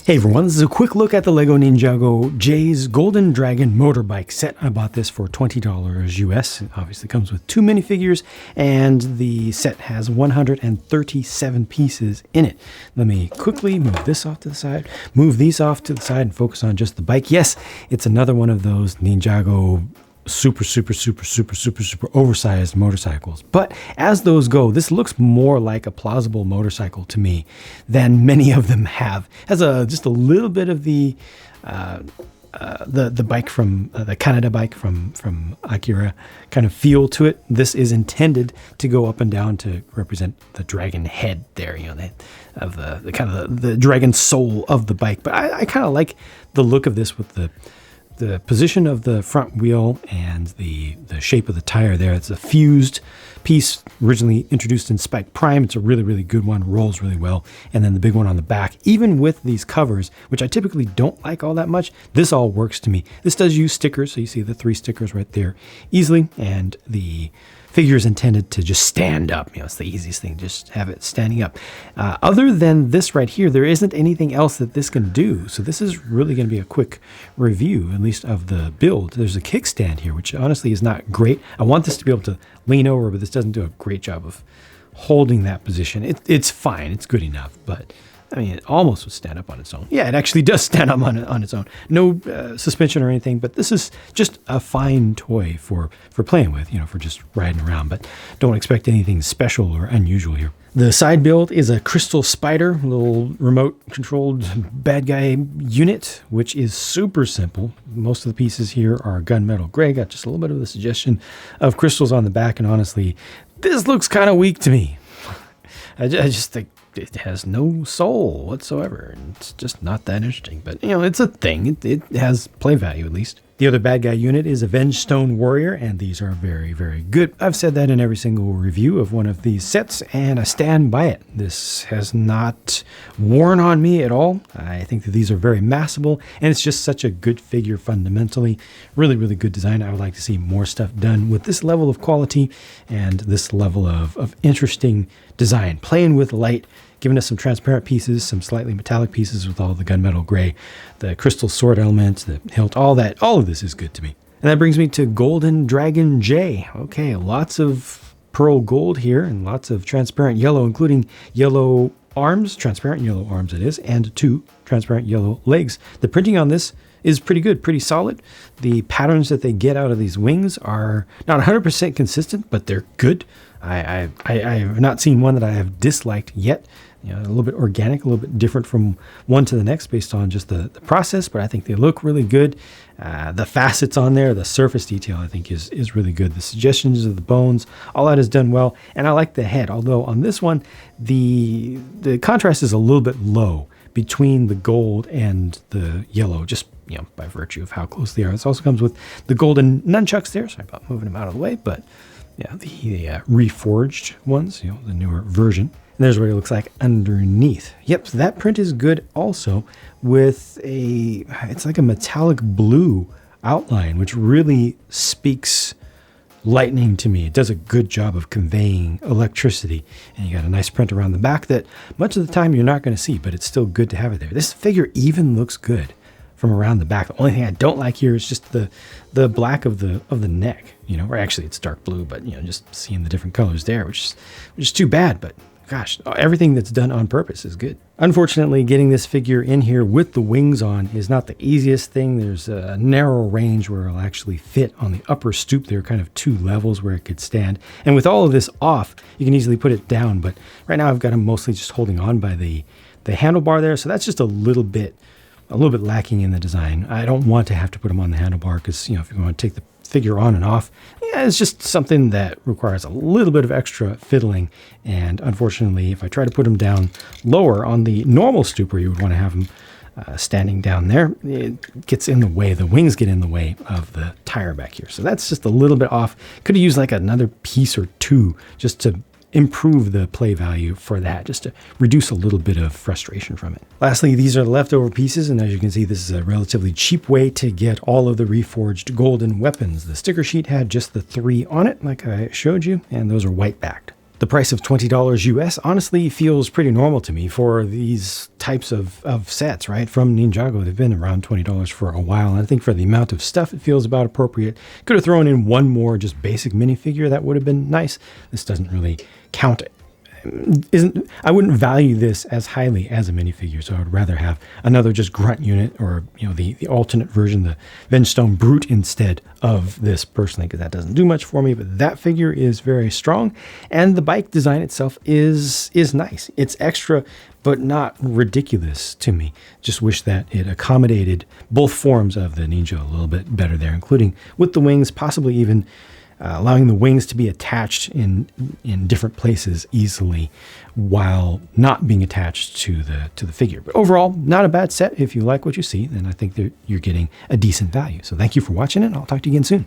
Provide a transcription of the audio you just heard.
Hey everyone, this is a quick look at the LEGO Ninjago J's Golden Dragon Motorbike set. I bought this for $20 US. It obviously comes with 2 minifigures, and the set has 137 pieces in it. Let me quickly move this off to the side, move these off to the side, and focus on just the bike. Yes, it's another one of those Ninjago super oversized motorcycles. But as those go, this looks more like a plausible motorcycle to me than many of them have. Has just a little bit of the bike from the Canada bike from Akira kind of feel to it. This is intended to go up and down to represent the dragon head there, you know, the kind of the dragon soul of the bike. But I kind of like the look of this with the position of the front wheel and the shape of the tire there. It's a fused piece originally introduced in Spike Prime. It's a really good one, rolls really well. And then the big one on the back, even with these covers, which I typically don't like all that much, this all works to me. This does use stickers, so you see the 3 stickers right there easily, and the figure is intended to just stand up. You know, it's the easiest thing, just have it standing up. Other than this right here, there isn't anything else that this can do. So this is really going to be a quick review, at least of the build. There's a kickstand here, which honestly is not great. I want this to be able to lean over, but this doesn't do a great job of holding that position. It's fine, it's good enough, but I mean, it almost would stand up on its own. Yeah, it actually does stand up on its own. No suspension or anything, but this is just a fine toy for playing with, you know, for just riding around. But don't expect anything special or unusual here. The side build is a crystal spider, little remote-controlled bad guy unit, which is super simple. Most of the pieces here are gunmetal gray. Got just a little bit of the suggestion of crystals on the back, and honestly, this looks kind of weak to me. I just think it has no soul whatsoever, and it's just not that interesting. But, you know, it's a thing. It has play value, at least. The other bad guy unit is Avenged Stone Warrior, and these are very good. I've said that in every single review of one of these sets, and I stand by it. This has not worn on me at all. I think that these are very massable, and it's just such a good figure fundamentally. Really good design. I would like to see more stuff done with this level of quality and this level of interesting design. Playing with light, giving us some transparent pieces, some slightly metallic pieces with all the gunmetal gray, the crystal sword element, the hilt, all of this is good to me. And that brings me to Golden Dragon J. Okay, lots of pearl gold here and lots of transparent yellow, including yellow arms, transparent yellow arms it is, and 2 transparent yellow legs. The printing on this is pretty good, pretty solid. The patterns that they get out of these wings are not 100% consistent, but they're good. I have not seen one that I have disliked yet. You know, a little bit organic, a little bit different from one to the next based on just the process, but I think they look really good. The facets on there, the surface detail, I think is really good. The suggestions of the bones, all that is done well, and I like the head. Although on this one, the contrast is a little bit low between the gold and the yellow, just, you know, by virtue of how close they are. This also comes with the golden nunchucks there. Sorry about moving them out of the way, but yeah, the reforged ones, you know, the newer version. And there's what it looks like underneath. Yep, so that print is good also with it's like a metallic blue outline, which really speaks lightning to me. It does a good job of conveying electricity. And you got a nice print around the back that much of the time you're not going to see, but it's still good to have it there. This figure even looks good from around the back. The only thing I don't like here is just the black of the neck, you know, or actually it's dark blue, but, you know, just seeing the different colors there, which is too bad, but gosh, everything that's done on purpose is good. Unfortunately, getting this figure in here with the wings on is not the easiest thing. There's a narrow range where it'll actually fit on the upper stoop. There are kind of 2 levels where it could stand. And with all of this off, you can easily put it down. But right now I've got him mostly just holding on by the handlebar there. So that's just a little bit lacking in the design. I don't want to have to put him on the handlebar because, you know, if you want to take the figure on and off, yeah, it's just something that requires a little bit of extra fiddling. And unfortunately, if I try to put him down lower on the normal stoop where you would want to have him standing down there, it gets in the way. The wings get in the way of the tire back here. So that's just a little bit off. Could have used like another piece or 2 just to improve the play value for that, just to reduce a little bit of frustration from it. Lastly, these are the leftover pieces, and as you can see, this is a relatively cheap way to get all of the reforged golden weapons. The sticker sheet had just the 3 on it, like I showed you, and those are white backed. The price of $20 US honestly feels pretty normal to me for these types of sets, right? From Ninjago, they've been around $20 for a while. And I think for the amount of stuff, it feels about appropriate. Could have thrown in one more just basic minifigure. That would have been nice. This doesn't really count. I wouldn't value this as highly as a minifigure, so I would rather have another just grunt unit, or the alternate version, the Vengestone Brute, instead of this personally, because that doesn't do much for me. But that figure is very strong, and the bike design itself is nice. It's extra, but not ridiculous to me. Just wish that it accommodated both forms of the Ninja a little bit better there, including with the wings, possibly even allowing the wings to be attached in different places easily while not being attached to the figure. But overall, not a bad set. If you like what you see, then I think that you're getting a decent value. So thank you for watching it, and I'll talk to you again soon.